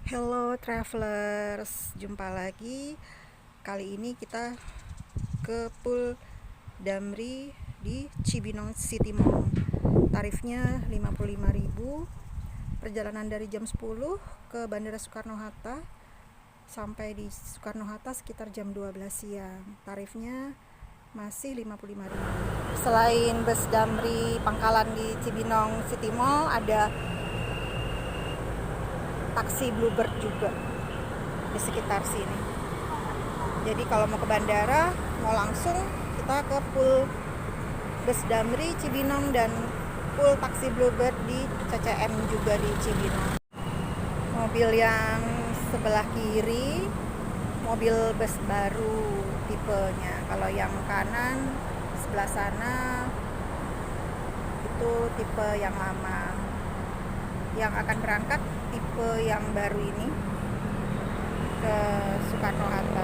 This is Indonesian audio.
Hello travelers, jumpa lagi. Kali ini kita ke Pool Damri di Cibinong City Mall. Tarifnya 55.000. Perjalanan dari jam 10 ke Bandara Soekarno-Hatta sampai di Soekarno-Hatta sekitar jam 12 siang. Tarifnya masih 55.000. Selain bus Damri Pangkalan di Cibinong City Mall, ada taksi Bluebird juga di sekitar sini. Jadi kalau mau ke bandara, mau langsung, kita ke pool bus Damri Cibinong dan pool taksi Bluebird di CCM juga di Cibinong. Mobil yang sebelah kiri mobil bus baru tipenya. Kalau yang kanan sebelah sana itu tipe yang lama. Yang akan berangkat tipe yang baru ini ke Soekarno-Hatta.